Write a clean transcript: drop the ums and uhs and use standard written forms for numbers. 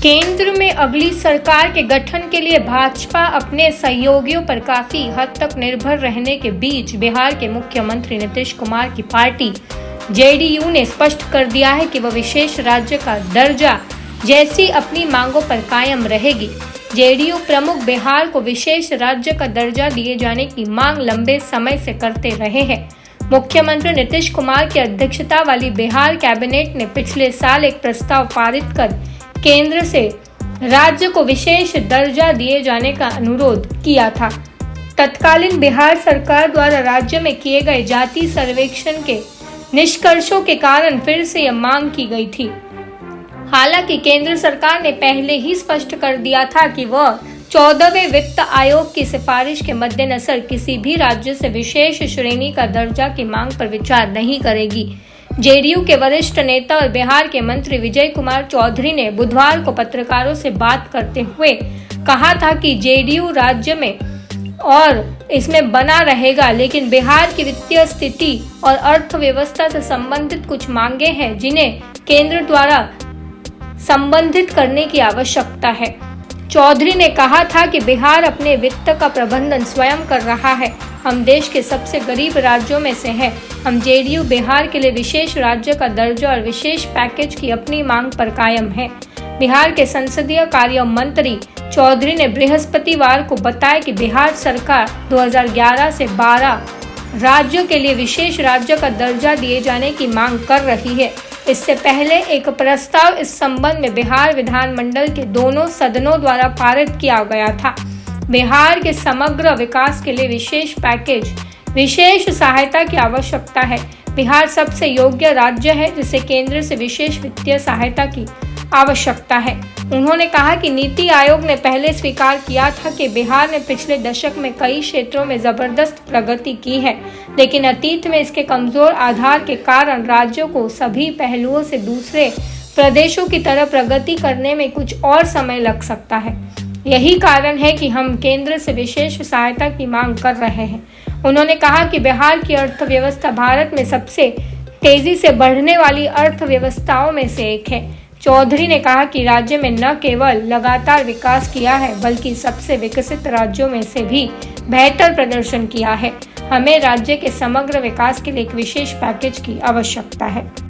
केंद्र में अगली सरकार के गठन के लिए भाजपा अपने सहयोगियों पर काफी हद तक निर्भर रहने के बीच बिहार के मुख्यमंत्री नीतीश कुमार की पार्टी जेडीयू ने स्पष्ट कर दिया है कि वह विशेष राज्य का दर्जा जैसी अपनी मांगों पर कायम रहेगी। जेडीयू प्रमुख बिहार को विशेष राज्य का दर्जा दिए जाने की मांग लंबे समय से करते रहे हैं। मुख्यमंत्री नीतीश कुमार की अध्यक्षता वाली बिहार कैबिनेट ने पिछले साल एक प्रस्ताव पारित कर केंद्र से राज्य को विशेष दर्जा दिए जाने का अनुरोध किया था। तत्कालीन बिहार सरकार द्वारा राज्य में किए गए जाति सर्वेक्षण के निष्कर्षों के कारण फिर से यह मांग की गई थी। हालांकि केंद्र सरकार ने पहले ही स्पष्ट कर दिया था कि वह 14वें वित्त आयोग की सिफारिश के मद्देनजर किसी भी राज्य से विशेष श्रेणी का दर्जा की मांग पर विचार नहीं करेगी। जेडीयू के वरिष्ठ नेता और बिहार के मंत्री विजय कुमार चौधरी ने बुधवार को पत्रकारों से बात करते हुए कहा था कि जेडीयू राज्य में और इसमें बना रहेगा, लेकिन बिहार की वित्तीय स्थिति और अर्थव्यवस्था से संबंधित कुछ मांगे हैं जिन्हें केंद्र द्वारा संबंधित करने की आवश्यकता है। चौधरी ने कहा था कि बिहार अपने वित्त का प्रबंधन स्वयं कर रहा है। हम देश के सबसे गरीब राज्यों में से हैं। हम जेडीयू बिहार के लिए विशेष राज्य का दर्जा और विशेष पैकेज की अपनी मांग पर कायम है। बिहार के संसदीय कार्य मंत्री चौधरी ने बृहस्पतिवार को बताया कि बिहार सरकार 2011 से 12 राज्यों के लिए विशेष राज्य का दर्जा दिए जाने की मांग कर रही है। इससे पहले एक प्रस्ताव इस संबंध में बिहार विधानमंडल के दोनों सदनों द्वारा पारित किया गया था। बिहार के समग्र विकास के लिए विशेष पैकेज, विशेष सहायता की आवश्यकता है। बिहार सबसे योग्य राज्य है जिसे केंद्र से विशेष वित्तीय सहायता की आवश्यकता है। उन्होंने कहा कि नीति आयोग ने पहले स्वीकार किया था कि बिहार ने पिछले दशक में कई क्षेत्रों में जबरदस्त प्रगति की है, लेकिन अतीत में इसके कमजोर आधार के कारण राज्यों को सभी पहलुओं से दूसरे प्रदेशों की तरह प्रगति करने में कुछ और समय लग सकता है। यही कारण है कि हम केंद्र से विशेष सहायता की मांग कर रहे हैं। उन्होंने कहा कि बिहार की अर्थव्यवस्था भारत में सबसे तेजी से बढ़ने वाली अर्थव्यवस्थाओं में से एक है। चौधरी ने कहा कि राज्य में न केवल लगातार विकास किया है, बल्कि सबसे विकसित राज्यों में से भी बेहतर प्रदर्शन किया है। हमें राज्य के समग्र विकास के लिए एक विशेष पैकेज की आवश्यकता है।